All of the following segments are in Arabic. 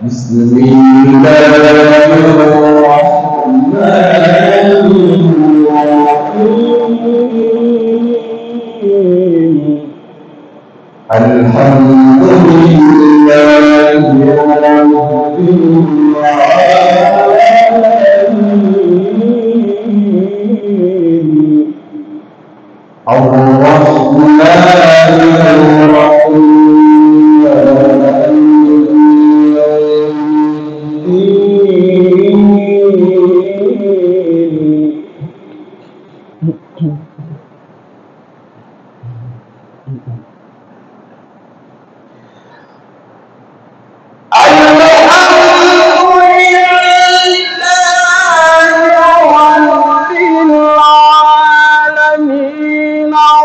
بسم الله الرحمن الرحيم الحمد لله رب العالمين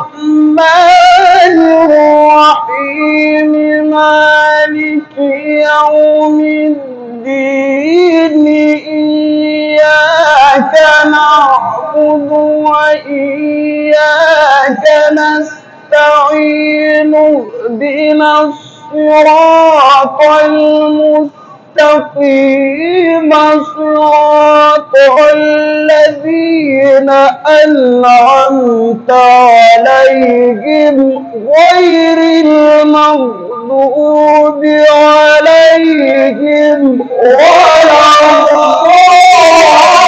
الرحمن الرحيم يوم الدين إياك نعبد وإياك نستعين اهدنا الصراط المستقيم صراط الذين أنعمت عليهم غير المغضوب عليهم ولا الضالين.